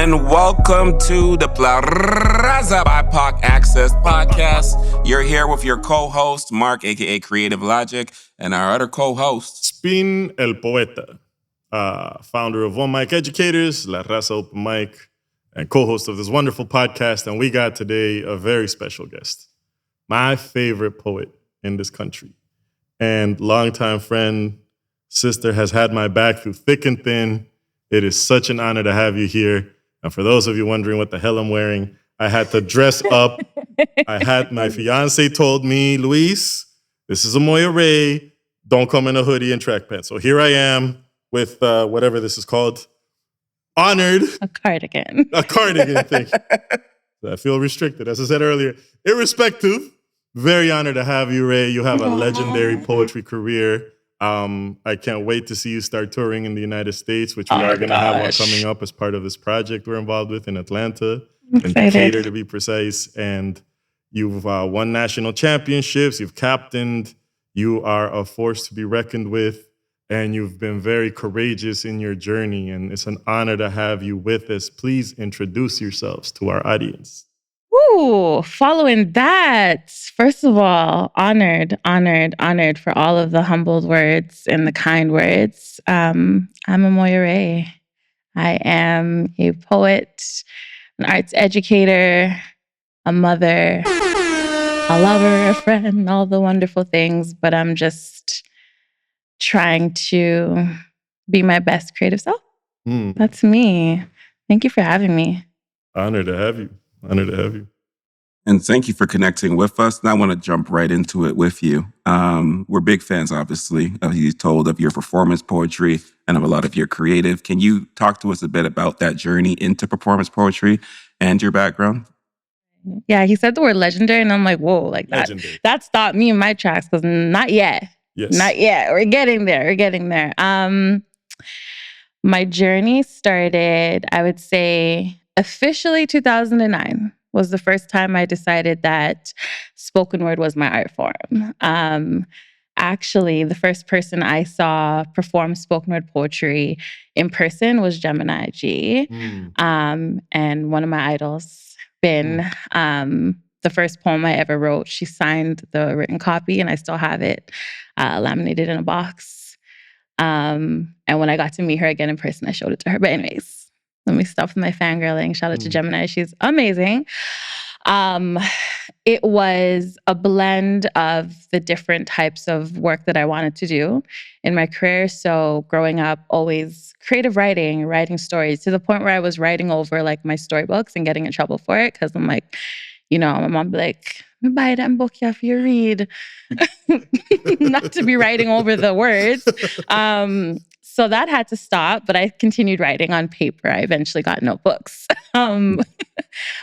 and welcome to the Raza BIPOC Access Podcast. You're here with your co-host, Mark, aka Creative Logic, and our other co-host, Spin el Poeta, founder of One Mic Educators, La Raza Open Mic, and co-host of this wonderful podcast. And we got today a very special guest, my favorite poet in this country, and longtime friend, sister, has had my back through thick and thin. It is such an honor to have you here. And for those of you wondering what the hell I'm wearing, I had to dress up. My fiance told me, Luis, this is Amoya Rée. Don't come in a hoodie and track pants. So here I am with whatever this is called. Honored. A cardigan. A cardigan, thank you. I feel restricted, as I said earlier. Irrespective, very honored to have you, Rée. You have a legendary poetry career. I can't wait to see you start touring in the United States, which we are going to have one coming up as part of this project we're involved with in Atlanta, in Decatur to be precise. And you've won national championships, you've captained, you are a force to be reckoned with, and you've been very courageous in your journey. And it's an honor to have you with us. Please introduce yourselves to our audience. Ooh, following that, first of all, honored for all of the humbled words and the kind words. I'm Amoya Rée. I am a poet, an arts educator, a mother, a lover, a friend, all the wonderful things, but I'm just trying to be my best creative self. That's me. Thank you for having me. Honored to have you. Honored to have you. and thank you for connecting with us. And I want to jump right into it with you. We're big fans, obviously, of you told of your performance poetry and of a lot of your creative. Can you talk to us a bit about that journey into performance poetry and your background? Yeah, he said the word legendary, and I'm like, whoa, like that stopped me in my tracks, because not yet. Yes. Not yet. We're getting there. My journey started, I would say, officially 2009 was the first time I decided that spoken word was my art form. Actually, the first person I saw perform spoken word poetry in person was Gemini G. And one of my idols, Bin, the first poem I ever wrote, she signed the written copy, and I still have it laminated in a box. And when I got to meet her again in person, I showed it to her. But anyways, let me stop with my fangirling. Shout out to Gemini. She's amazing. It was a blend of the different types of work that I wanted to do in my career. So growing up, always creative writing stories, to the point where I was writing over like my storybooks and getting in trouble for it. Because I'm like, my mom would be like, buy that book you have you read. Not to be writing over the words. So that had to stop, but I continued writing on paper. I eventually got notebooks.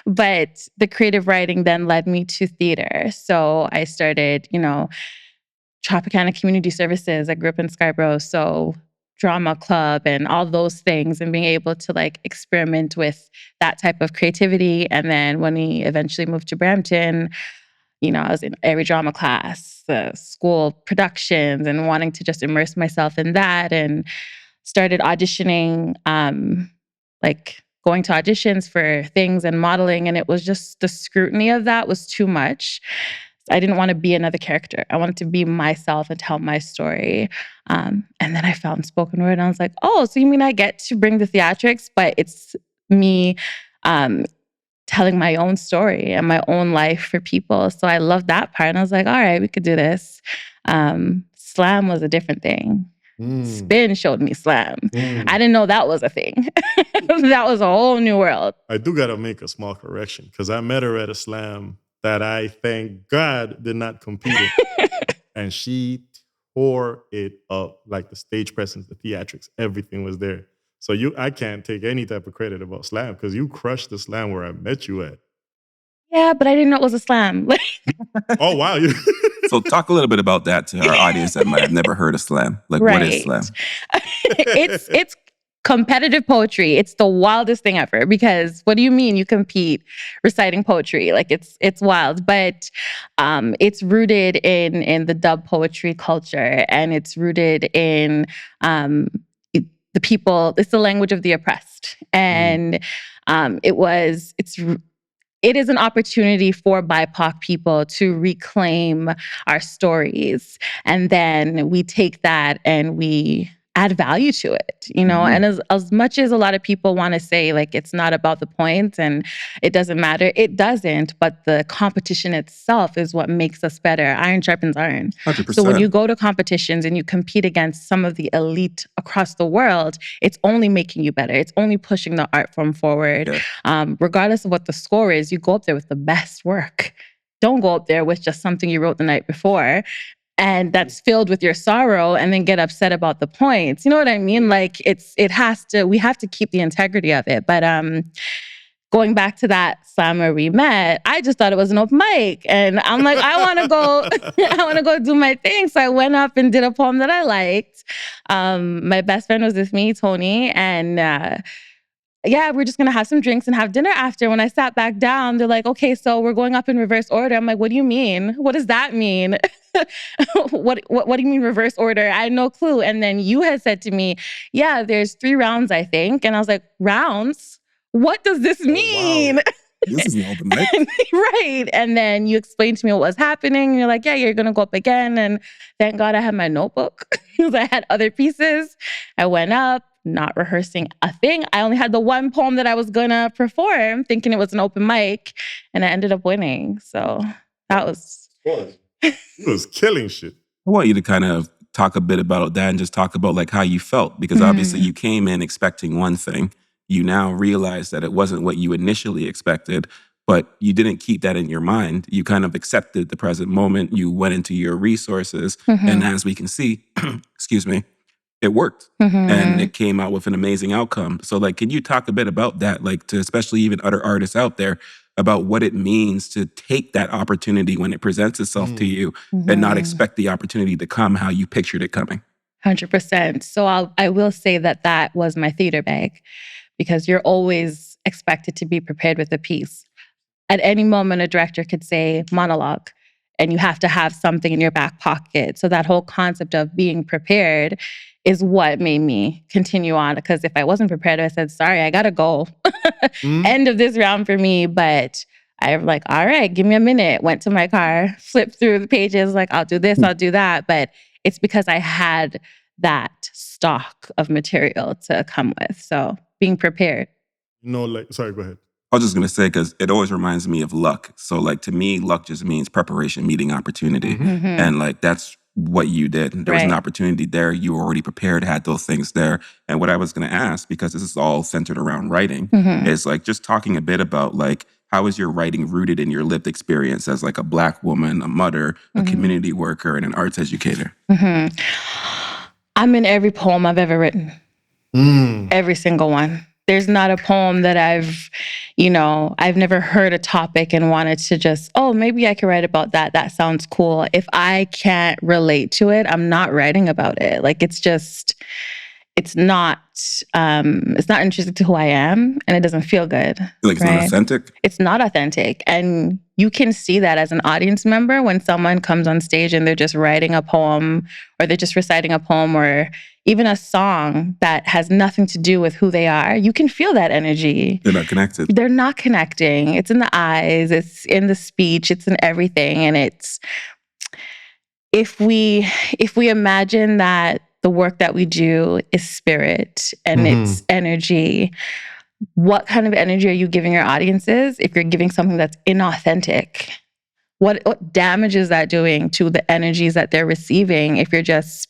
But the creative writing then led me to theater. So I started, Tropicana Community Services. I grew up in Scarborough, so drama club and all those things, and being able to like experiment with that type of creativity. And then when we eventually moved to Brampton, I was in every drama class, school productions, and wanting to just immerse myself in that, and started auditioning, like going to auditions for things and modeling. And it was just, the scrutiny of that was too much. I didn't want to be another character. I wanted to be myself and tell my story. And then I found spoken word, and I was like, oh, so you mean I get to bring the theatrics, but it's me telling my own story and my own life for people. So I loved that part. And I was like, all right, we could do this. Slam was a different thing. Spin showed me slam. I didn't know that was a thing. That was a whole new world. I do got to make a small correction, because I met her at a slam that I, thank God, did not compete in. And she tore it up, like the stage presence, the theatrics, everything was there. So I can't take any type of credit about slam, because you crushed the slam where I met you at. Yeah, but I didn't know it was a slam. Oh, wow. So talk a little bit about that to our audience that might have never heard of slam. Like, right. What is slam? It's competitive poetry. It's the wildest thing ever, because what do you mean you compete reciting poetry? Like it's wild, but it's rooted in the dub poetry culture, and it's rooted in the people, it's the language of the oppressed. And it is an opportunity for BIPOC people to reclaim our stories. And then we take that and we add value to it, you know? And as much as a lot of people want to say, like, it's not about the points and it doesn't matter, it doesn't. But the competition itself is what makes us better. Iron sharpens iron. 100%. So when you go to competitions and you compete against some of the elite across the world, it's only making you better. It's only pushing the art form forward. Yeah. Regardless of what the score is, you go up there with the best work. Don't go up there with just something you wrote the night before and that's filled with your sorrow and then get upset about the points. You know what I mean? Like we have to keep the integrity of it. But going back to that slam where we met, I just thought it was an open mic. And I'm like, I want to go do my thing. So I went up and did a poem that I liked. My best friend was with me, Tony, and we're just going to have some drinks and have dinner after. When I sat back down, they're like, okay, so we're going up in reverse order. I'm like, what do you mean? What does that mean? What do you mean reverse order? I had no clue. And then you had said to me, yeah, there's 3 rounds, I think. And I was like, rounds? What does this mean? Wow. This is an open mic. Right. And then you explained to me what was happening. And you're like, yeah, you're going to go up again. And thank God I had my notebook because I had other pieces. I went up, not rehearsing a thing. I only had the one poem that I was going to perform, thinking it was an open mic. And I ended up winning. So that was... It was killing shit. I want you to kind of talk a bit about that and just talk about like how you felt, because obviously you came in expecting one thing. You now realize that it wasn't what you initially expected, but you didn't keep that in your mind. You kind of accepted the present moment. You went into your resources. And as we can see, excuse me, it worked. And it came out with an amazing outcome. So like, can you talk a bit about that? Like to especially even other artists out there about what it means to take that opportunity when it presents itself to you and not expect the opportunity to come how you pictured it coming. 100%. So I will say that was my theater bag, because you're always expected to be prepared with a piece. At any moment, a director could say monologue, and you have to have something in your back pocket. So that whole concept of being prepared is what made me continue on. Because if I wasn't prepared, I said, sorry, I gotta go. End of this round for me. But I'm like, all right, give me a minute. Went to my car, flipped through the pages, like, I'll do this, I'll do that. But it's because I had that stock of material to come with. So being prepared. Sorry, go ahead. I was just going to say, because it always reminds me of luck. So like to me, luck just means preparation, meeting opportunity. And like that's what you did. There was an opportunity there. You were already prepared, had those things there. And what I was going to ask, because this is all centered around writing, is like just talking a bit about like, how is your writing rooted in your lived experience as like a Black woman, a mother, a community worker, and an arts educator? I'm in every poem I've ever written. Every single one. There's not a poem that I've never heard a topic and wanted to just, maybe I could write about that. That sounds cool. If I can't relate to it, I'm not writing about it. Like it's not interesting to who I am, and it doesn't feel good. Like it's not authentic? It's not authentic. And you can see that as an audience member when someone comes on stage and they're just writing a poem, or they're just reciting a poem, or even a song that has nothing to do with who they are. You can feel that energy. They're not connected. They're not connecting. It's in the eyes, it's in the speech, it's in everything. And it's, if we imagine that the work that we do is spirit and it's energy, what kind of energy are you giving your audiences if you're giving something that's inauthentic? What damage is that doing to the energies that they're receiving if you're just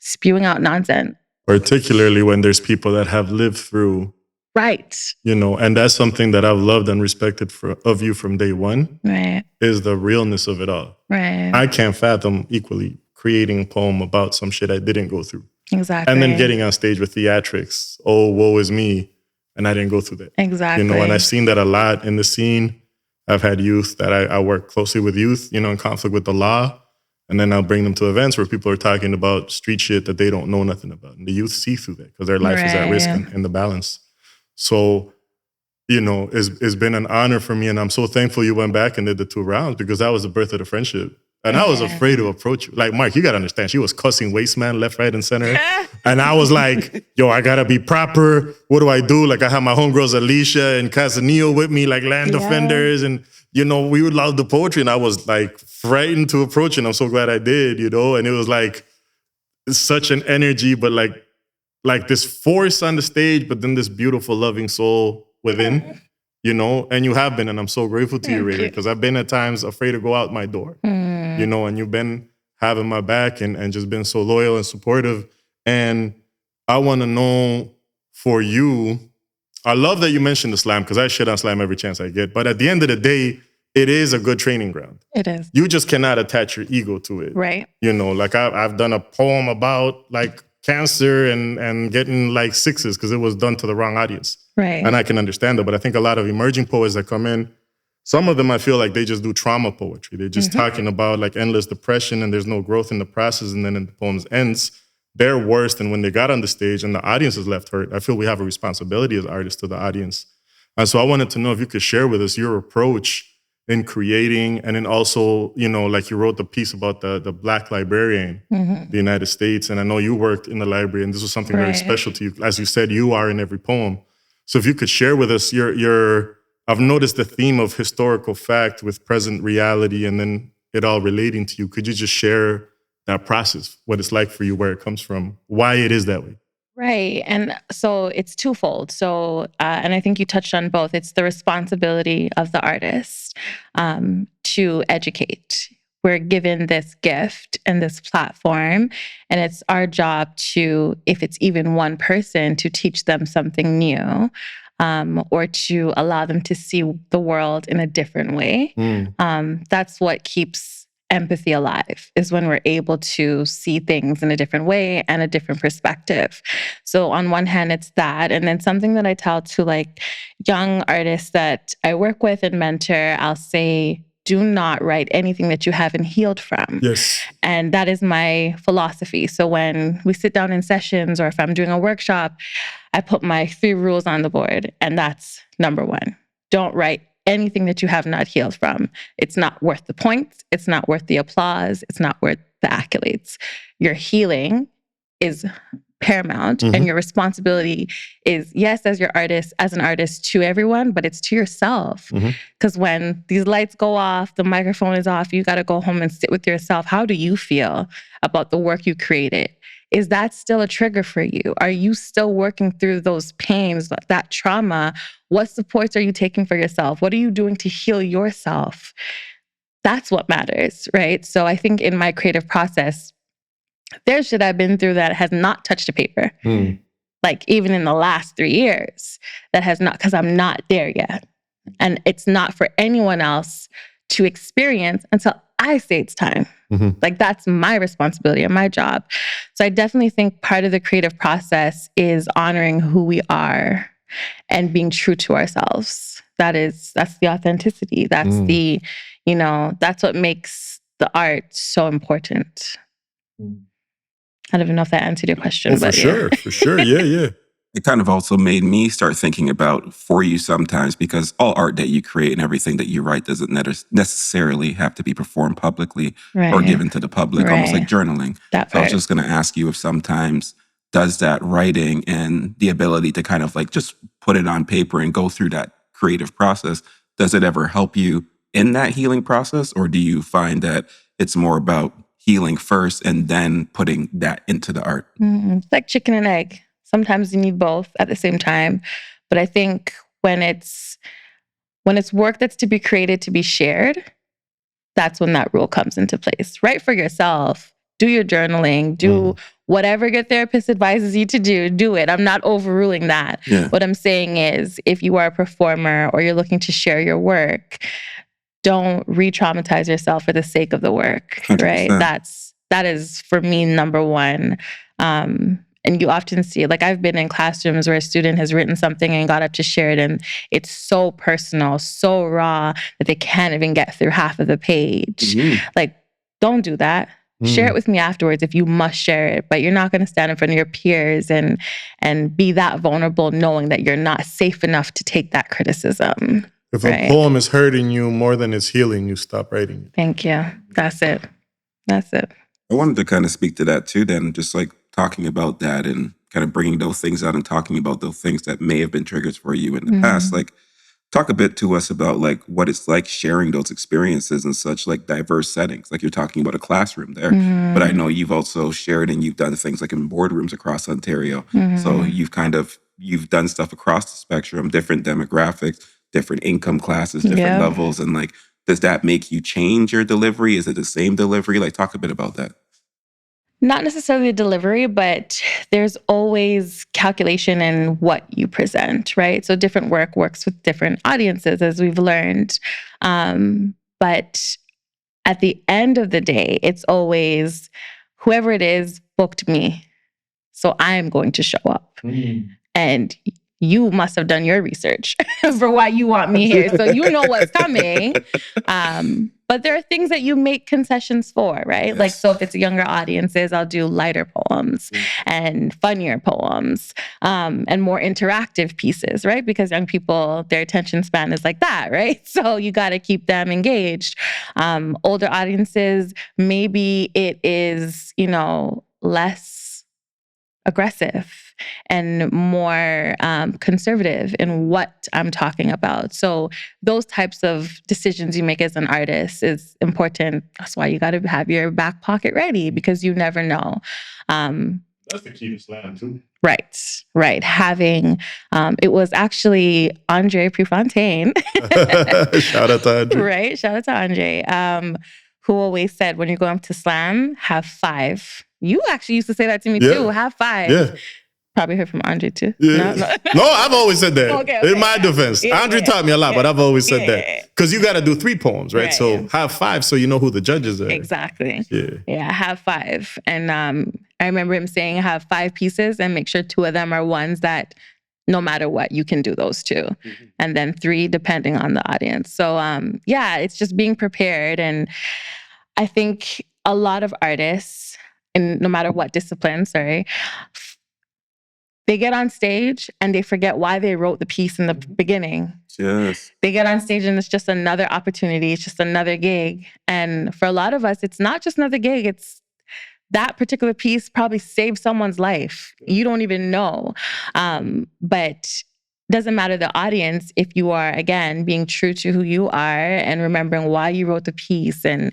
spewing out nonsense? Particularly when there's people that have lived through. Right. And that's something that I've loved and respected of you from day one. Right. Is the realness of it all. Right. I can't fathom equally creating a poem about some shit I didn't go through. Exactly. And then getting on stage with theatrics. Oh, woe is me. And I didn't go through that. Exactly. And I've seen that a lot in the scene. I've had youth that I work closely with youth, in conflict with the law. And then I'll bring them to events where people are talking about street shit that they don't know nothing about. And the youth see through that because their life is at risk in the balance. So, it's been an honor for me. And I'm so thankful you went back and did the 2 rounds, because that was the birth of the friendship. And I was afraid to approach you. Like, Mark, you got to understand, she was cussing Wasteman left, right, and center. And I was like, yo, I got to be proper. What do I do? Like, I have my homegirls, Alicia and Casanillo with me, like land defenders. And, we would love the poetry. And I was like frightened to approach it. And I'm so glad I did, And it was like such an energy, but like this force on the stage, but then this beautiful, loving soul within. And you have been, and I'm so grateful to you, Rée, because I've been at times afraid to go out my door, and you've been having my back and just been so loyal and supportive. And I want to know for you, I love that you mentioned the slam, because I shit on slam every chance I get. But at the end of the day, it is a good training ground. It is. You just cannot attach your ego to it. Right. Like I've done a poem about like cancer and getting like 6s because it was done to the wrong audience. Right. And I can understand that. But I think a lot of emerging poets that come in, some of them I feel like they just do trauma poetry. They're just talking about like endless depression and there's no growth in the process. And then the poems ends, they're worse than when they got on the stage and the audience is left hurt. I feel we have a responsibility as artists to the audience. And so I wanted to know if you could share with us your approach in creating, and then also, like you wrote the piece about the Black librarian in the United States. And I know you worked in the library and this was something very special to you. As you said, you are in every poem. So if you could share with us I've noticed the theme of historical fact with present reality and then it all relating to you. Could you just share that process, what it's like for you, where it comes from, why it is that way? Right. And so it's twofold. So, and I think you touched on both. It's the responsibility of the artist to educate. We're given this gift and this platform, and it's our job to, if it's even one person, to teach them something new, or to allow them to see the world in a different way. That's what keeps empathy alive, is when we're able to see things in a different way and a different perspective. So on one hand, it's that. And then something that I tell to like young artists that I work with and mentor, I'll say, do not write anything that you haven't healed from. Yes. And that is my philosophy. So when we sit down in sessions or if I'm doing a workshop, I put my 3 rules on the board. And that's number 1. Don't write anything that you have not healed from. It's not worth the points. It's not worth the applause. It's not worth the accolades. Your healing is paramount, and your responsibility is, yes, as an artist to everyone, but it's to yourself. Because when these lights go off, the microphone is off, you got to go home and sit with yourself. How do you feel about the work you created? Is that still a trigger for you? Are you still working through those pains, that trauma? What supports are you taking for yourself? What are you doing to heal yourself? That's what matters, right? So I think in my creative process, there's shit I've been through that has not touched a paper. Like even in the last 3 years, that has not, because I'm not there yet. And it's not for anyone else to experience until I say it's time. Like that's my responsibility and my job. So I definitely think part of the creative process is honoring who we are and being true to ourselves. That's the authenticity. That's the, that's what makes the art so important. I don't even know if that answered your question. For sure. Yeah. It kind of also made me start thinking about for you sometimes, because all art that you create and everything that you write doesn't necessarily have to be performed publicly or given to the public, almost like journaling. So I was just going to ask you if sometimes does that writing and the ability to kind of like just put it on paper and go through that creative process, does it ever help you in that healing process? Or do you find that it's more about healing first and then putting that into the art? It's like chicken and egg. Sometimes you need both at the same time. But I think when it's work that's to be created to be shared, that's when that rule comes into place. Write for yourself. Do your journaling. Do whatever your therapist advises you to do it. I'm not overruling that. Yeah. What I'm saying is, if you are a performer or you're looking to share your work, don't re-traumatize yourself for the sake of the work, 100%. Right? That is for me number 1. And you often see, like I've been in classrooms where a student has written something and got up to share it, and it's so personal, so raw that they can't even get through half of the page. Like, don't do that. Share it with me afterwards if you must share it, but you're not going to stand in front of your peers and be that vulnerable knowing that you're not safe enough to take that criticism. If a poem is hurting you more than it's healing, you stop writing it. Thank you. That's it. That's it. I wanted to kind of speak to that too, then, just like talking about that and kind of bringing those things out and talking about those things that may have been triggers for you in the past. Like, talk a bit to us about like what it's like sharing those experiences in such like diverse settings. Like you're talking about a classroom there, but I know you've also shared and you've done things like in boardrooms across Ontario. So you've done stuff across the spectrum, different demographics, different income classes, different levels. And like, does that make you change your delivery? Is it the same delivery? Like, talk a bit about that. Not necessarily a delivery, but there's always calculation in what you present, right? So different work works with different audiences, as we've learned. But at the end of the day, it's always whoever it is booked me. So I'm going to show up. And you must have done your research for why you want me here. So you know what's coming. But there are things that you make concessions for, right? Yes. Like, so if it's younger audiences, I'll do lighter poems and funnier poems and more interactive pieces, right? Because young people, their attention span is like that, right? So you got to keep them engaged. Older audiences, maybe it is, less aggressive and more conservative in what I'm talking about. So those types of decisions you make as an artist is important. That's why you got to have your back pocket ready, because you never know. That's the key to slam too. Right. Having, it was actually Andre Prefontaine. Shout out to Andre. Right. Shout out to Andre, who always said, when you're going to slam, have 5. You actually used to say that to me too. Have 5. Yeah. Probably heard from Andre too. Yeah. No, I've always said that. Okay. In my defense. Andre taught me a lot, but I've always said that. Because you got to do 3 poems, right? So have 5 so you know who the judges are. Exactly. Yeah, have 5. And I remember him saying have 5 pieces and make sure 2 of them are ones that no matter what, you can do those 2. And then 3 depending on the audience. So it's just being prepared. And I think a lot of artists, and no matter what discipline, they get on stage and they forget why they wrote the piece in the beginning. Yes. They get on stage and it's just another opportunity. It's just another gig. And for a lot of us, it's not just another gig. It's that particular piece probably saved someone's life. You don't even know. But doesn't matter the audience if you are, again, being true to who you are and remembering why you wrote the piece and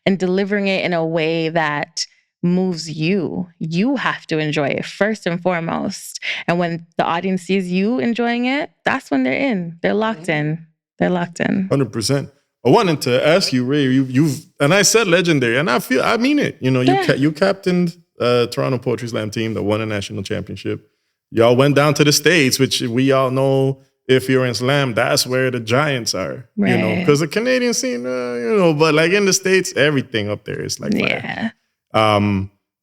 delivering it in a way that moves you. You have to enjoy it first and foremost. And when the audience sees you enjoying it, that's when they're in. They're locked in. 100%. I wanted to ask you, Ray, you've and I said legendary, and I mean it. You captained Toronto Poetry Slam team that won a national championship. Y'all went down to the States, which we all know, if you're in slam, that's where the giants are. Right. Because the Canadian scene, but like in the States, everything up there is like fire.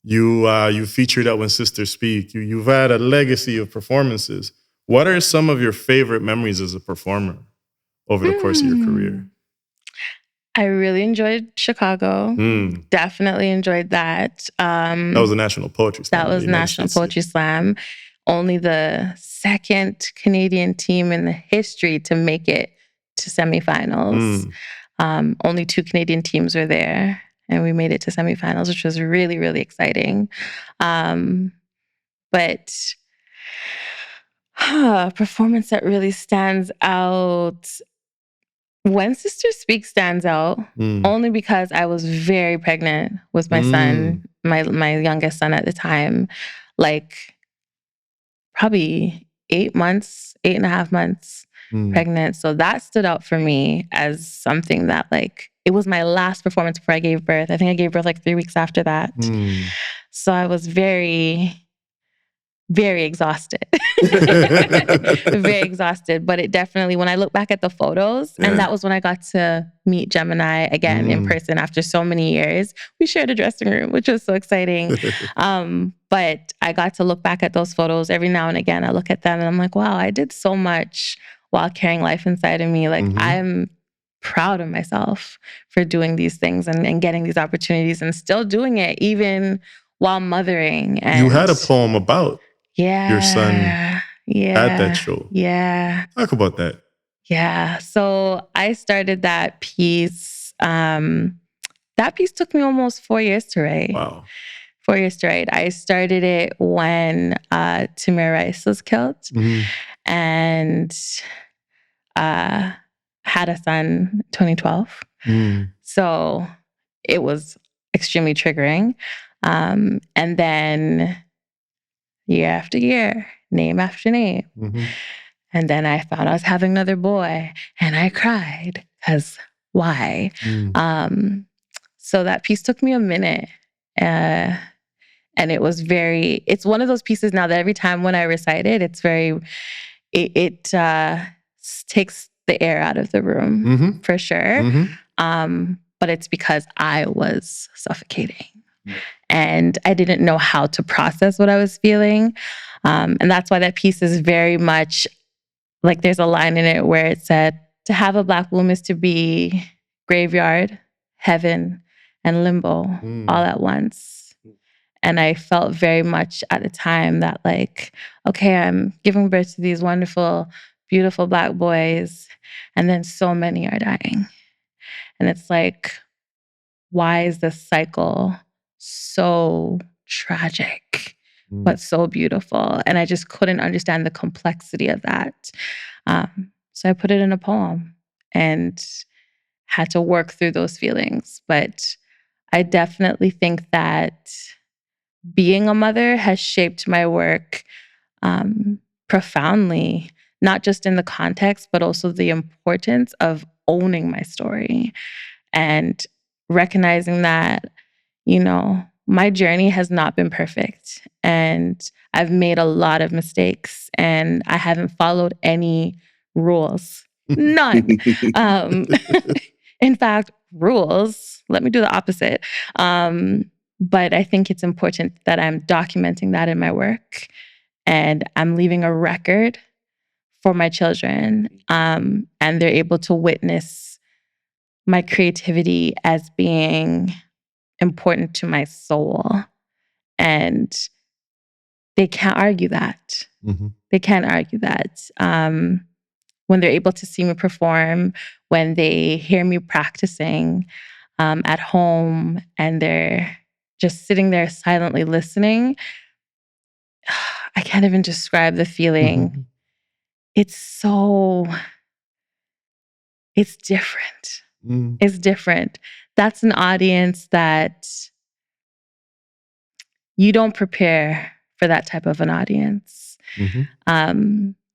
You featured at When Sisters Speak. You've had a legacy of performances. What are some of your favorite memories as a performer over the course of your career? I really enjoyed Chicago. Definitely enjoyed that. That was a National Poetry Slam. That was National Poetry Slam. Only the second Canadian team in the history to make it to semifinals. Only 2 Canadian teams were there. And we made it to semifinals, which was really, really exciting. But performance that really stands out. When Sisters Speak stands out, only because I was very pregnant with my son, my youngest son at the time, like probably 8.5 months pregnant. So that stood out for me as something that it was my last performance before I gave birth. I think I gave birth 3 weeks after that. So I was very, very exhausted. Very exhausted. But it definitely, when I look back at the photos, and that was when I got to meet Gemini again in person after so many years. We shared a dressing room, which was so exciting. But I got to look back at those photos every now and again. I look at them and I'm like, wow, I did so much while carrying life inside of me. I'm proud of myself for doing these things and getting these opportunities and still doing it even while mothering. And you had a poem about your son at that show. Yeah. Talk about that. Yeah. So I started that piece that That piece took me almost 4 years to write. Wow. 4 years to write. I started it when Tamir Rice was killed and had a son 2012. So it was extremely triggering. And then year after year, name after name. And then I found I was having another boy and I cried because why? So that piece took me a minute. And it was it's one of those pieces now that every time when I recite it, it takes the air out of the room for sure. But it's because I was suffocating and I didn't know how to process what I was feeling. And that's why that piece is very much like there's a line in it where it said, to have a Black womb is to be graveyard, heaven, and limbo all at once. And I felt very much at the time that like, okay, I'm giving birth to these wonderful, beautiful Black boys, and then so many are dying. And it's like, why is this cycle so tragic, but so beautiful? And I just couldn't understand the complexity of that. So I put it in a poem and had to work through those feelings. But I definitely think that being a mother has shaped my work profoundly, not just in the context, but also the importance of owning my story and recognizing that, you know, my journey has not been perfect and I've made a lot of mistakes and I haven't followed any rules. None. In fact, rules, let me do the opposite. But I think it's important that I'm documenting that in my work and I'm leaving a record for my children. And they're able to witness my creativity as being important to my soul. And they can't argue that. They can't argue that. When they're able to see me perform, when they hear me practicing at home and they're just sitting there silently listening, I can't even describe the feeling. It's different. It's different. That's an audience that you don't prepare for that type of an audience.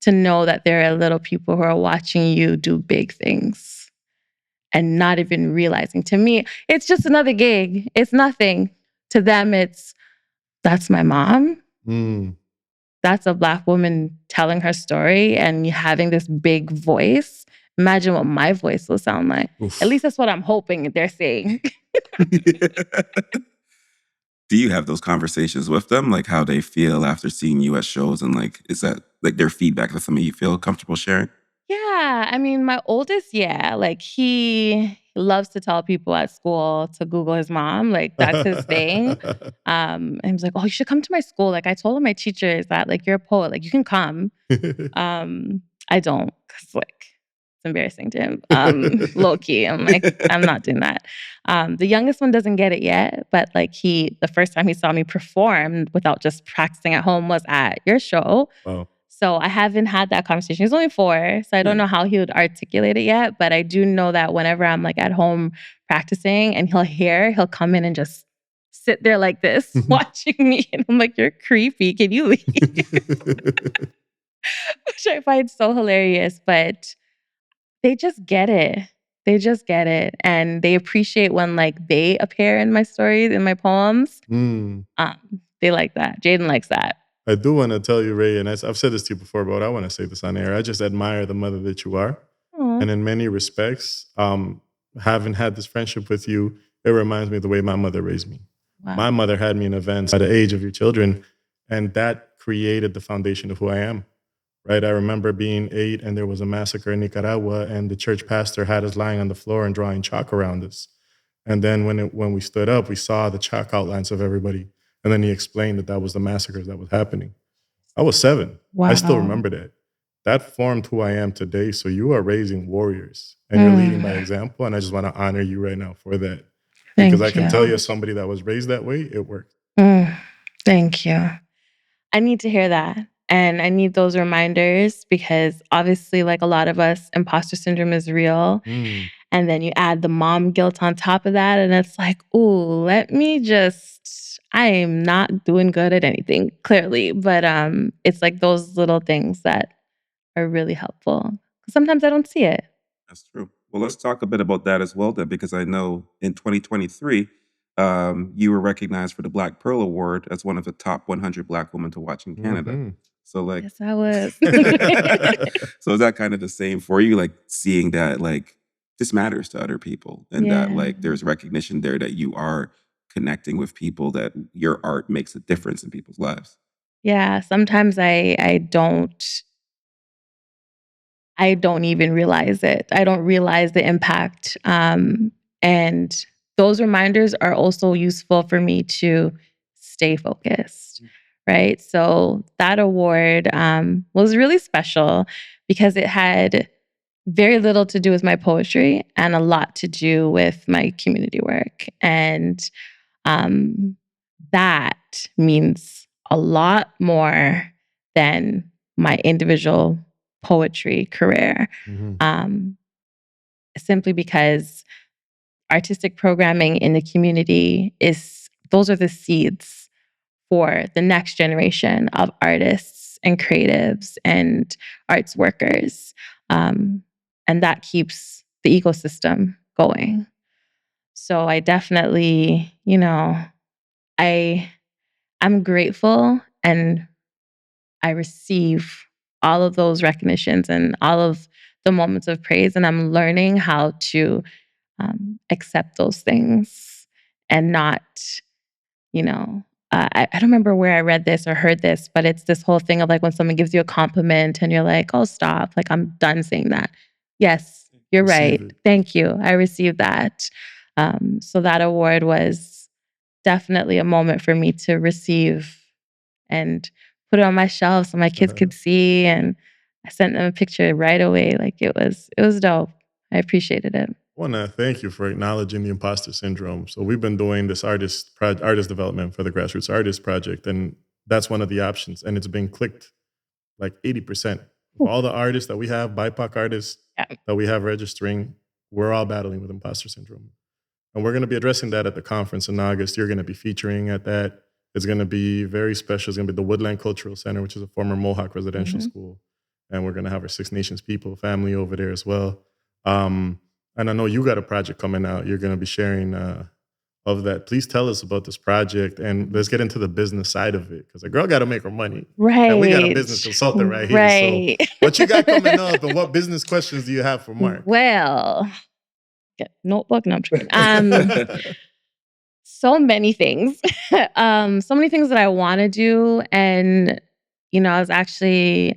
To know that there are little people who are watching you do big things and not even realizing. To me, it's just another gig. It's nothing. To them, that's my mom. That's a Black woman telling her story and having this big voice. Imagine what my voice will sound like. Oof. At least that's what I'm hoping they're saying. Do you have those conversations with them? Like how they feel after seeing you at shows, and like, is that like their feedback? That's something you feel comfortable sharing? Yeah. I mean, my oldest, like he loves to tell people at school to Google his mom. Like that's his thing. And he was like, oh, you should come to my school. Like I told my teachers that like, you're a poet, like you can come. I don't, cause like, it's embarrassing to him. Low key. I'm like, I'm not doing that. The youngest one doesn't get it yet, but like the first time he saw me perform without just practicing at home was at your show. Wow. So I haven't had that conversation. He's only 4, so I don't know how he would articulate it yet, but I do know that whenever I'm like at home practicing and he'll come in and just sit there like this, watching me. And I'm like, you're creepy. Can you leave? Which I find so hilarious, but they just get it. They just get it. And they appreciate when like they appear in my stories, in my poems. They like that. Jaden likes that. I do want to tell you, Rée, and I've said this to you before, but I want to say this on air. I just admire the mother that you are. Aww. And in many respects, having had this friendship with you, it reminds me of the way my mother raised me. Wow. My mother had me in events at the age of your children, and that created the foundation of who I am. Right? I remember being 8 and there was a massacre in Nicaragua and the church pastor had us lying on the floor and drawing chalk around us. And then when we stood up, we saw the chalk outlines of everybody. And then he explained that was the massacres that was happening. I was 7. Wow. I still remember that. That formed who I am today. So you are raising warriors and you're leading by example. And I just want to honor you right now for that. Because Thank I can you. tell you, as somebody that was raised that way, it worked. Thank you. I need to hear that. And I need those reminders because obviously, like a lot of us, imposter syndrome is real. And then you add the mom guilt on top of that. And it's like, ooh, I am not doing good at anything, clearly. But it's like those little things that are really helpful. Sometimes I don't see it. That's true. Well, let's talk a bit about that as well, then, because I know in 2023, you were recognized for the Black Pearl Award as one of the top 100 Black women to watch in Canada. So, like, Yes, I was. so is that kind of the same for you? Like seeing that, like, this matters to other people, and that, like, there's recognition there that you are connecting with people, that your art makes a difference in people's lives. Yeah, sometimes I don't even realize it. I don't realize the impact. And those reminders are also useful for me to stay focused, right? So that award was really special because it had very little to do with my poetry and a lot to do with my community work. And that means a lot more than my individual poetry career. Simply because artistic programming in the community those are the seeds for the next generation of artists and creatives and arts workers. And that keeps the ecosystem going. So I definitely, I'm grateful and I receive all of those recognitions and all of the moments of praise. And I'm learning how to accept those things and not, I don't remember where I read this or heard this, but it's this whole thing of like when someone gives you a compliment and you're like, oh, stop. Like, I'm done saying that. Yes, you're right. Thank you. I received that. So that award was definitely a moment for me to receive and put it on my shelf so my kids could see. And I sent them a picture right away. Like it was dope. I appreciated it. I want to thank you for acknowledging the imposter syndrome. So we've been doing this artist development for the Grassroots Artist Project, and that's one of the options. And it's been clicked like 80%. Of all the artists that we have, BIPOC artists that we have registering, we're all battling with imposter syndrome. And we're going to be addressing that at the conference in August. You're going to be featuring at that. It's going to be very special. It's going to be the Woodland Cultural Center, which is a former Mohawk residential school. And we're going to have our Six Nations people family over there as well. And I know you got a project coming out. You're going to be sharing of that. Please tell us about this project and let's get into the business side of it because a girl got to make her money. Right. And we got a business consultant right here. Right. So what you got coming up and what business questions do you have for Mark? Well, get notebook. No, I'm just kidding. So many things. So many things that I want to do. And, I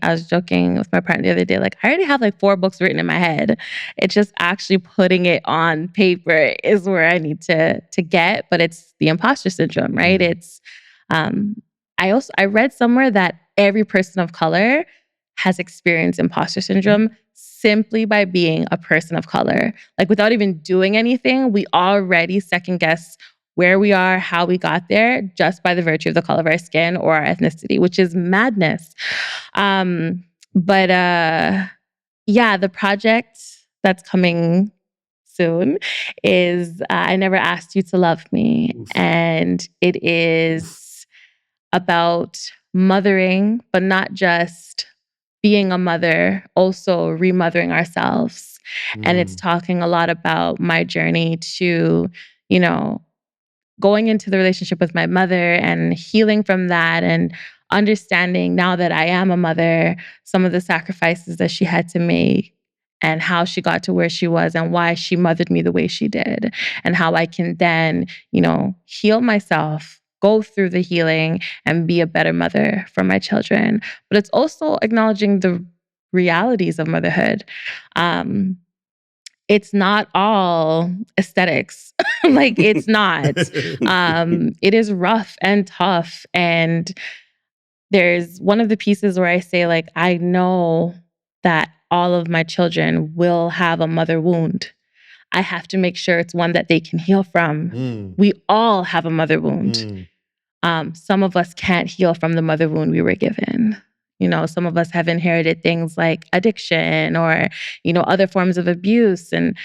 was joking with my partner the other day, like I already have like 4 books written in my head. It's just actually putting it on paper is where I need to get, but it's the imposter syndrome, right? It's, I read somewhere that every person of color has experienced imposter syndrome simply by being a person of color. Like without even doing anything, we already second guess where we are, how we got there, just by the virtue of the color of our skin or our ethnicity, which is madness. The project that's coming soon is I Never Asked You to Love Me. Oof. And it is about mothering, but not just being a mother, also remothering ourselves. And it's talking a lot about my journey to, going into the relationship with my mother and healing from that and understanding now that I am a mother, some of the sacrifices that she had to make and how she got to where she was and why she mothered me the way she did and how I can then, heal myself, go through the healing and be a better mother for my children. But it's also acknowledging the realities of motherhood. It's not all aesthetics. Like it's not. It is rough and tough. And there's one of the pieces where I say, like, I know that all of my children will have a mother wound. I have to make sure it's one that they can heal from. We all have a mother wound. Some of us can't heal from the mother wound we were given. Some of us have inherited things like addiction or, other forms of abuse. And,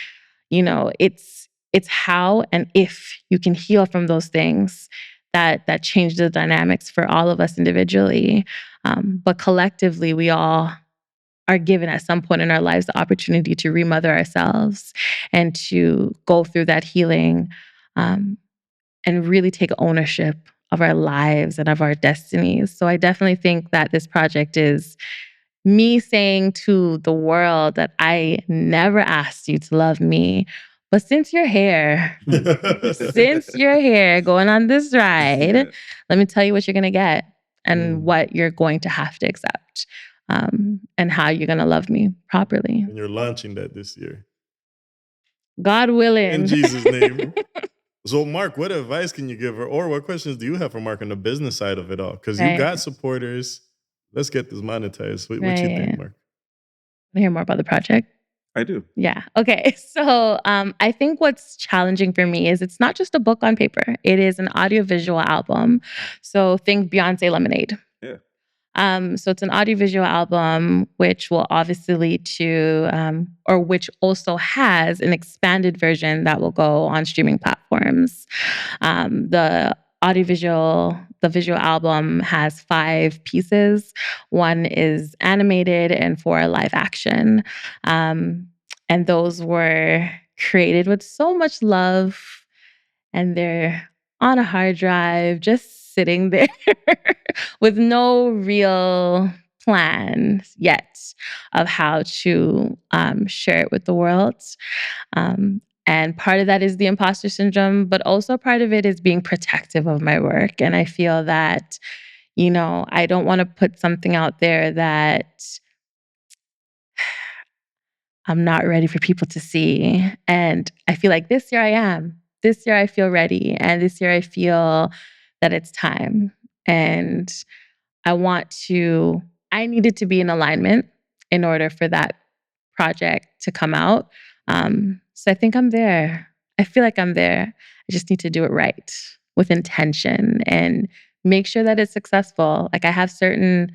it's how and if you can heal from those things that change the dynamics for all of us individually. But collectively, we all are given at some point in our lives the opportunity to remother ourselves and to go through that healing and really take ownership of our lives and of our destinies. So I definitely think that this project is me saying to the world that I never asked you to love me. But since you're here, going on this ride, let me tell you what you're going to get and what you're going to have to accept and how you're going to love me properly. And you're launching that this year. God willing. In Jesus' name. So, Mark, what advice can you give her, or what questions do you have for Mark on the business side of it all? Because you got supporters. Let's get this monetized. What you think, Mark? Want to hear more about the project? I do. Yeah. Okay. So I think what's challenging for me is it's not just a book on paper. It is an audiovisual album. So think Beyonce Lemonade. Yeah. So it's an audiovisual album, which will obviously lead to, or which also has an expanded version that will go on streaming platforms. The visual album has 5 pieces. 1 is animated and 4 are live action. And those were created with so much love, and they're on a hard drive, just sitting there with no real plan yet of how to share it with the world. And part of that is the imposter syndrome, but also part of it is being protective of my work. And I feel that, I don't want to put something out there that I'm not ready for people to see. And I feel like this year I am. This year I feel ready. And this year I feel that it's time. And I needed to be in alignment in order for that project to come out. So I think I'm there. I feel like I'm there. I just need to do it right with intention and make sure that it's successful. Like I have certain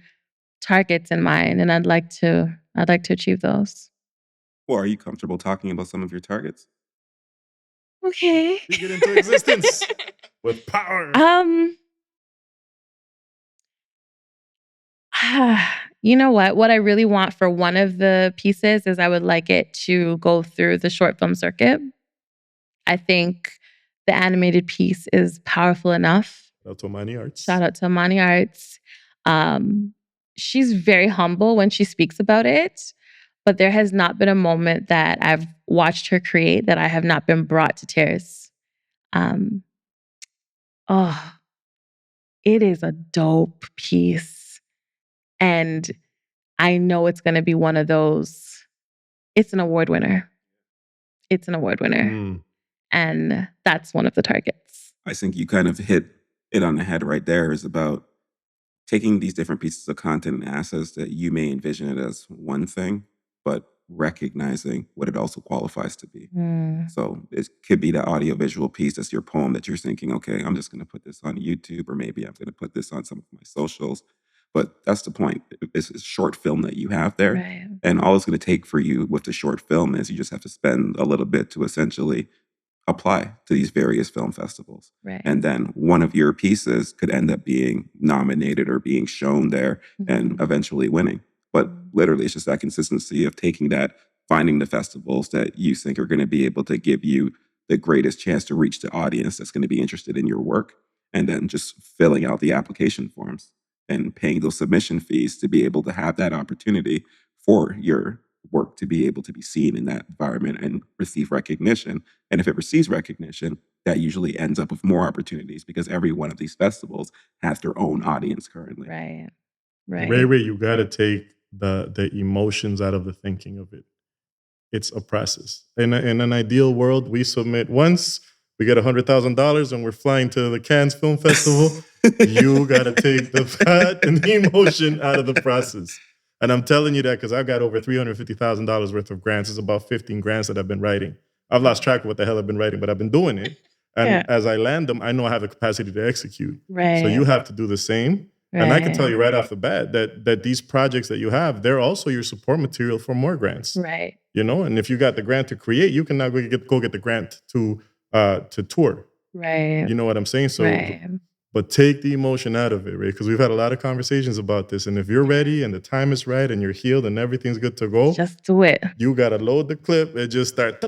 targets in mind and I'd like to achieve those. Well, are you comfortable talking about some of your targets? Okay. You get into existence with power. You know what? What I really want for one of the pieces is I would like it to go through the short film circuit. I think the animated piece is powerful enough. Shout out to Amani Arts. Shout out to Amani Arts. She's very humble when she speaks about it, but there has not been a moment that I've watched her create that I have not been brought to tears. It is a dope piece. And I know it's going to be one of those. It's an award winner. And that's one of the targets. I think you kind of hit it on the head right there. Is about taking these different pieces of content and assets that you may envision it as one thing, but recognizing what it also qualifies to be. So it could be that audiovisual piece, that's your poem that you're thinking, okay, I'm just going to put this on YouTube, or maybe I'm going to put this on some of my socials. But that's the point. It's a short film that you have there. Right. And all it's going to take for you with the short film is you just have to spend a little bit to essentially apply to these various film festivals. Right. And then one of your pieces could end up being nominated or being shown there and eventually winning. But literally, it's just that consistency of taking that, finding the festivals that you think are going to be able to give you the greatest chance to reach the audience that's going to be interested in your work, and then just filling out the application forms and paying those submission fees to be able to have that opportunity for your work to be able to be seen in that environment and receive recognition. And if it receives recognition, that usually ends up with more opportunities because every one of these festivals has their own audience currently. Right. Ray, you got to take the emotions out of the thinking of it. It's a process. In an ideal world, we submit once, we get $100,000 and we're flying to the Cannes Film Festival. You got to take the fat and the emotion out of the process. And I'm telling you that because I've got over $350,000 worth of grants. It's about 15 grants that I've been writing. I've lost track of what the hell I've been writing, but I've been doing it. And Yeah. as I land them, I know I have the capacity to execute. Right. So you have to do the same. Right. And I can tell you right off the bat that these projects that you have, they're also your support material for more grants. Right. You know, and if you got the grant to create, you can now go get the grant to tour. Right. You know what I'm saying? So, Right. but take the emotion out of it, right? Because we've had a lot of conversations about this. And if you're ready and the time is right and you're healed and everything's good to go, Just do it. you got to load the clip and just start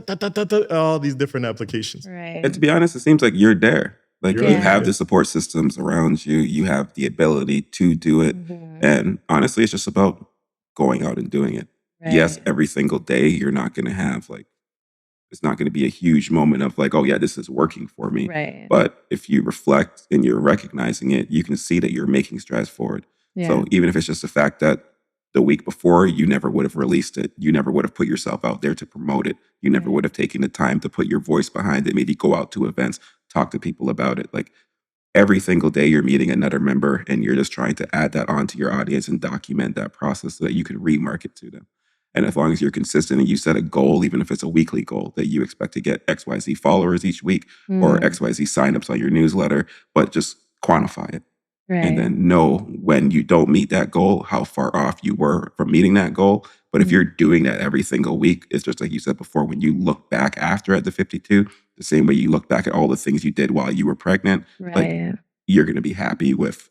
all these different applications. Right. And to be honest, it seems like you're there. Like You're you there. have the support systems around you. You have the ability to do it. Mhm. And honestly, it's just about going out and doing it. Right. Yes, every single day, you're not going to have like, it's not going to be a huge moment of like, oh yeah, this is working for me. Right. But if you reflect and you're recognizing it, you can see that you're making strides forward. Yeah. So even if it's just the fact that the week before, you never would have released it. You never would have put yourself out there to promote it. You never Right. would have taken the time to put your voice behind it, maybe go out to events, talk to people about it. Like every single day you're meeting another member and you're just trying to add that onto your audience and document that process so that you can remarket to them. And as long as you're consistent and you set a goal, even if it's a weekly goal, that you expect to get XYZ followers each week or XYZ signups on your newsletter, but just quantify it. Right. And then know when you don't meet that goal, how far off you were from meeting that goal. But if you're doing that every single week, it's just like you said before, when you look back after at the 52, the same way you look back at all the things you did while you were pregnant, Right. like you're going to be happy with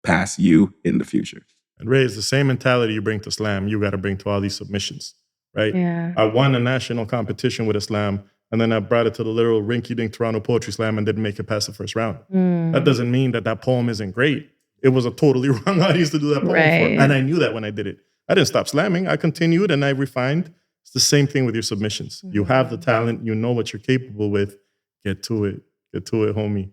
past you in the future. And Ray, it's the same mentality you bring to slam, you got to bring to all these submissions, right? Yeah. I won a national competition with a slam, and then I brought it to the literal rinky-dink Toronto Poetry Slam and didn't make it past the first round. That doesn't mean that poem isn't great. It was a totally wrong audience to do that poem for. Right. And I knew that when I did it. I didn't stop slamming. I continued and I refined. It's the same thing with your submissions. You have the talent. You know what you're capable with. Get to it. Get to it, homie.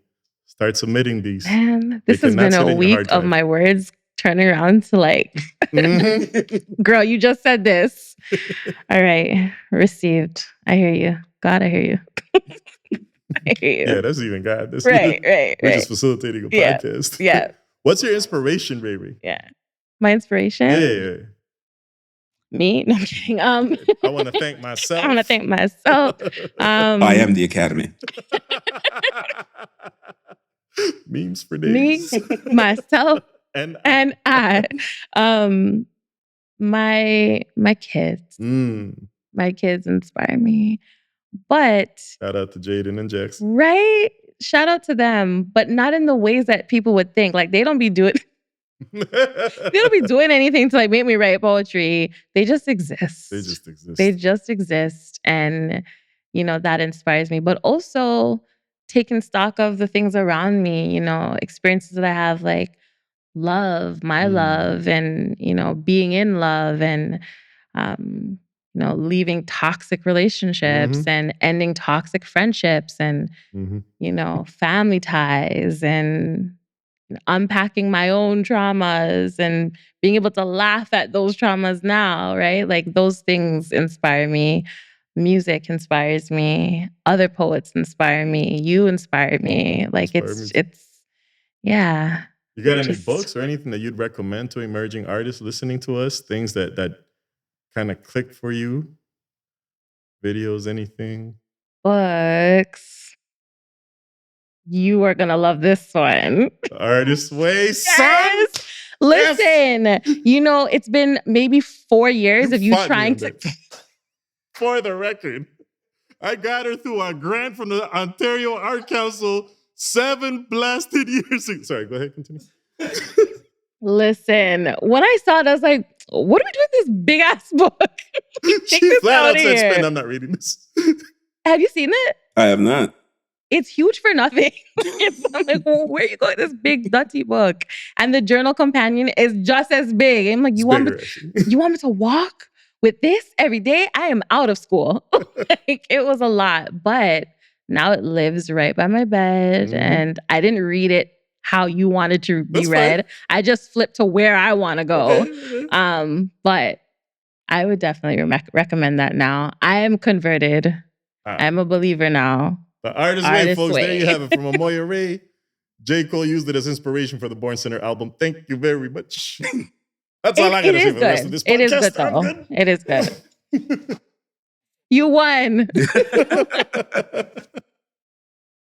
Start submitting these. Man, this They has cannot been sit a in your week hard of drive. my words turning around to like, girl, you just said this. All right. Received. I hear you. God, I hear you. I hear you. Yeah, that's even God. That's Right. We're just facilitating a Yeah. podcast. Yeah. What's your inspiration, Ray Ray? Yeah. My inspiration? Yeah. Me? No, I'm kidding. I want to thank myself. I want to thank myself. I am the Academy. Memes for Me, days. myself, and and I. My kids. My kids inspire me. But shout out to Jaden and Jackson. right? Shout out to them, but not in the ways that people would think. Like they don't be doing anything to like make me write poetry. They just exist. They just exist. They just exist. And, you know, that inspires me. But also taking stock of the things around me, you know, experiences that I have, like love, my love, and, you know, being in love and, you know, leaving toxic relationships and ending toxic friendships and, you know, family ties and unpacking my own traumas and being able to laugh at those traumas now, right? Like those things inspire me. Music inspires me. Other poets inspire me. You inspire me. Like it's yeah. You got any books or anything that you'd recommend to emerging artists listening to us? Things that kind of click for you? Videos, anything? Books. You are gonna love this one. Artist Way, son. Yes. Listen, you know, it's been maybe 4 years of you trying to. For the record, I got her through a grant from the Ontario Art Council 7 blasted years ago. Sorry, go ahead, continue. Listen, when I saw it, I was like, what are we doing with this big ass book? She flat out said, here. "Spin, I'm not reading this." Have you seen it? I have not. It's huge for nothing. I'm like, well, where are you going? This big dutty book. And the journal companion is just as big. I'm like, you want me to walk with this every day? I am out of school. Like, it was a lot. But now it lives right by my bed. And I didn't read it how you wanted to be read. I just flipped to where I want to go. But I would definitely recommend that now. I am converted. I'm a believer now. The Artist Way, folks. There you have it from Amoya Rée. J. Cole used it as inspiration for the Born Center album. Thank you very much. That's all I got to say for the rest of this podcast. It is good, though. It is good. You won.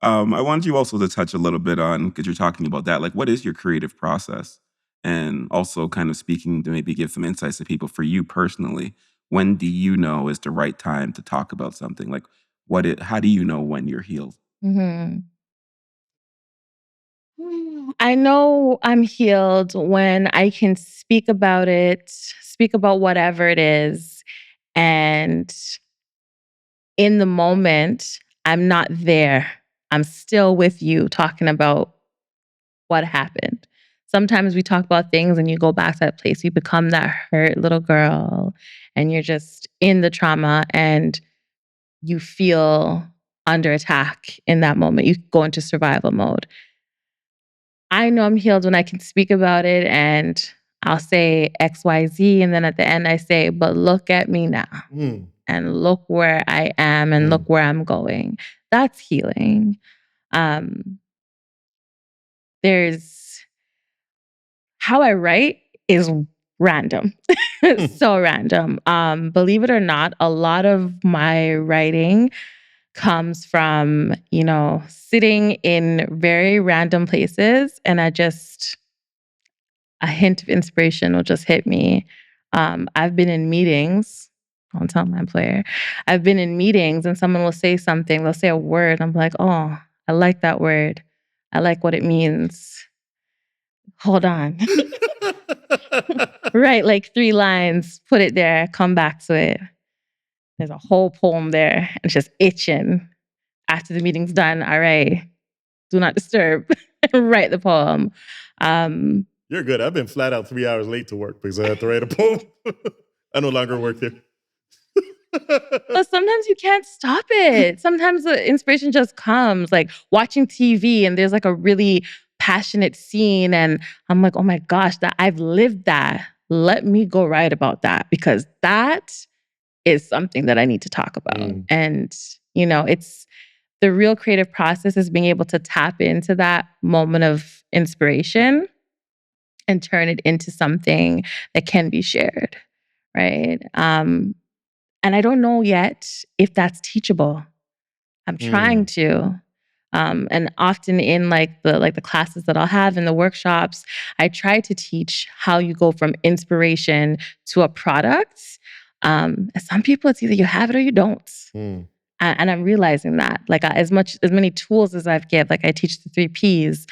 I wanted you also to touch a little bit on, because you're talking about that, like what is your creative process? And also kind of speaking to maybe give some insights to people for you personally. When do you know is the right time to talk about something? Like how do you know when you're healed? Mhm. I know I'm healed when I can speak about it, speak about whatever it is, and in the moment, I'm not there. I'm still with you talking about what happened. Sometimes we talk about things and you go back to that place. You become that hurt little girl and you're just in the trauma and you feel under attack in that moment. You go into survival mode. I know I'm healed when I can speak about it and I'll say XYZ. And then at the end, I say, but look at me now. And look where I am and look where I'm going. That's healing. There's how I write is random. So random. Believe it or not, a lot of my writing comes from, sitting in very random places and a hint of inspiration will just hit me. I've been in meetings. Don't tell my employer. I've been in meetings and someone will say something. They'll say a word. I'm like, oh, I like that word. I like what it means. Hold on. Right, like 3 lines. Put it there. Come back to it. There's a whole poem there. And it's just itching. After the meeting's done, all right, do not disturb. Write the poem. You're good. I've been flat out 3 hours late to work because I had to write a poem. I no longer work here. But sometimes you can't stop it. Sometimes the inspiration just comes, like watching TV and there's like a really passionate scene and I'm like, oh my gosh, that I've lived that. Let me go write about that because that is something that I need to talk about. And, it's the real creative process is being able to tap into that moment of inspiration and turn it into something that can be shared, right? And I don't know yet if that's teachable. I'm trying to. And often in the classes that I'll have in the workshops, I try to teach how you go from inspiration to a product. Some people, it's either you have it or you don't. And I'm realizing that, as many tools as I've given, I teach the 3 Ps,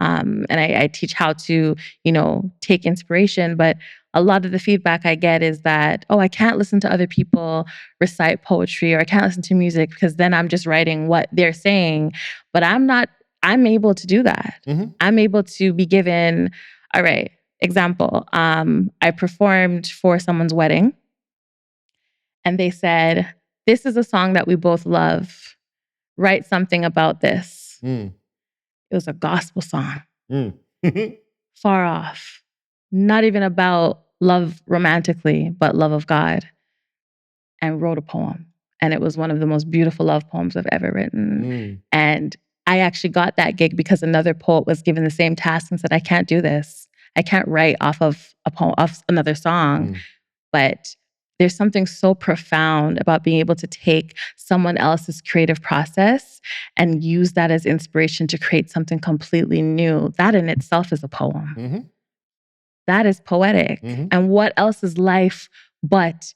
and I teach how to, take inspiration. But a lot of the feedback I get is that, oh, I can't listen to other people recite poetry or I can't listen to music because then I'm just writing what they're saying. But I'm able to do that. I'm able to be given, all right, example, I performed for someone's wedding and they said, this is a song that we both love. Write something about this. It was a gospel song. Far off. Not even about love romantically, but love of God. And wrote a poem. And it was one of the most beautiful love poems I've ever written. And I actually got that gig because another poet was given the same task and said, I can't do this. I can't write off of a poem, off another song. But there's something so profound about being able to take someone else's creative process and use that as inspiration to create something completely new. That in itself is a poem. That is poetic. And what else is life but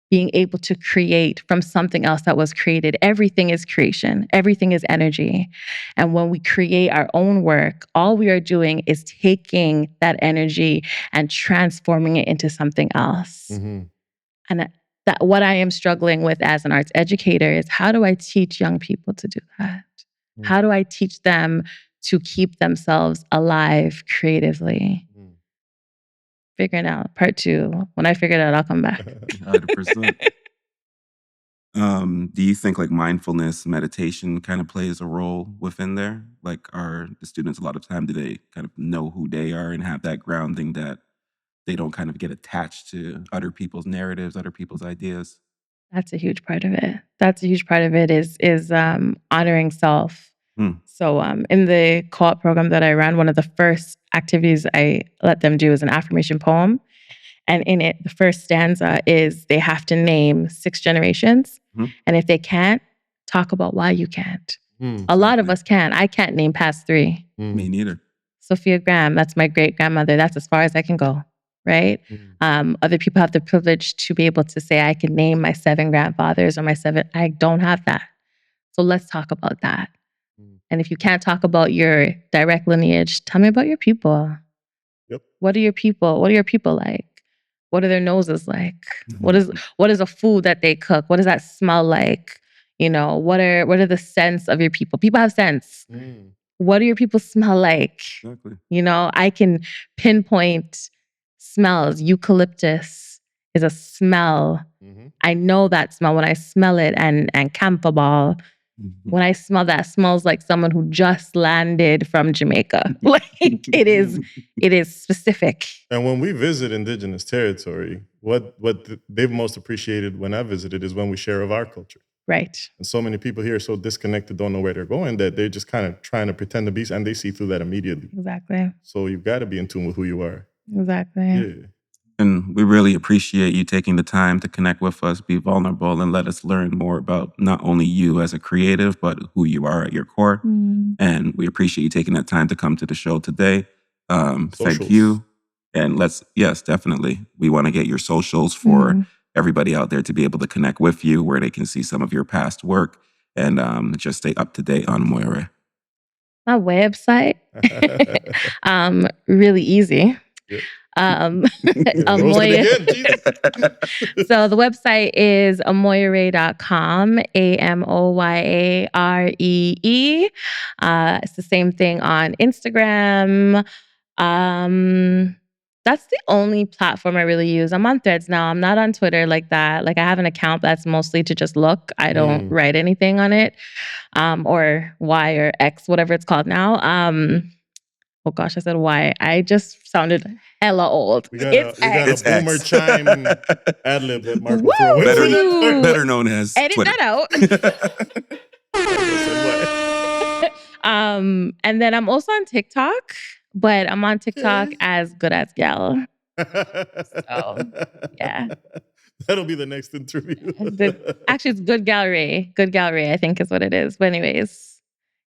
being able to create from something else that was created? Everything is creation. Everything is energy. And when we create our own work, all we are doing is taking that energy and transforming it into something else. And that what I am struggling with as an arts educator is how do I teach young people to do that? How do I teach them to keep themselves alive creatively? Figuring out part 2. When I figure it out, I'll come back. 100%. Do you think mindfulness meditation kind of plays a role within there? Are the students a lot of time, do they kind of know who they are and have that grounding that they don't kind of get attached to other people's narratives, other people's ideas? That's a huge part of it. That's a huge part of it is honoring self. So in the co-op program that I ran, one of the first activities I let them do is an affirmation poem. And in it, the first stanza is they have to name 6 generations. Mhm. And if they can't, talk about why you can't. Mm. A lot of us can. I can't name past 3. Me neither. Sophia Graham, that's my great-grandmother. That's as far as I can go, right? Other people have the privilege to be able to say, I can name my 7 grandfathers or my 7. I don't have that. So let's talk about that. And if you can't talk about your direct lineage, tell me about your people. Yep. What are your people? What are your people like? What are their noses like? What is a food that they cook? What does that smell like? You know, what are the scents of your people? People have scents. What do your people smell like? Exactly. You know, I can pinpoint smells. Eucalyptus is a smell. I know that smell when I smell it, and camphor ball. When I smell that, smells like someone who just landed from Jamaica. Like it is specific. And when we visit indigenous territory, what they've most appreciated when I visited is when we share of our culture. Right. And so many people here are so disconnected, don't know where they're going, that they're just kind of trying to pretend to be, and they see through that immediately. Exactly. So you've got to be in tune with who you are. Exactly. Yeah. And we really appreciate you taking the time to connect with us, be vulnerable, and let us learn more about not only you as a creative, but who you are at your core. And we appreciate you taking that time to come to the show today. Thank you. And yes, definitely. We want to get your socials for everybody out there to be able to connect with you, where they can see some of your past work and just stay up to date on Amoya Rée. My website, really easy. Yep. Amoya. So the website is amoyaree.com, AMOYAREE. It's the same thing on Instagram. That's the only platform I really use. I'm on Threads now. I'm not on Twitter like that. Like I have an account that's mostly to just look. I don't write anything on it, or Y or X, whatever it's called now. Oh gosh, I said Y. I just sounded hella old. We got a boomer X. chime ad-lib that Mark will throw in. Better known as Edit Twitter. that out. And then I'm also on TikTok, but I'm on TikTok as Good As Gal. So, yeah. That'll be the next interview. Actually, it's Good Gal Rée. Good Gal Rée, I think is what it is. But anyways,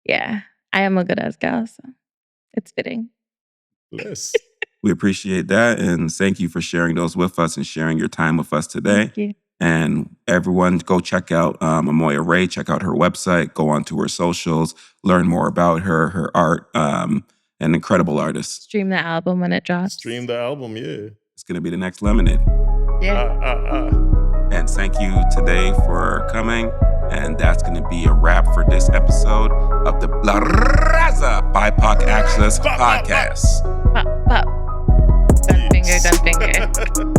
yeah, I am a Good As Gal, so it's fitting. Yes. We appreciate that. And thank you for sharing those with us and sharing your time with us today. Thank you. And everyone, go check out Amoya Rée. Check out her website. Go onto her socials. Learn more about her art. An incredible artist. Stream the album when it drops. Stream the album, yeah. It's going to be the next Lemonade. Yeah. And thank you today for coming. And that's going to be a wrap for this episode of the La Raza BIPOC Access Podcast. Pop, pop. Gun finger, gun finger.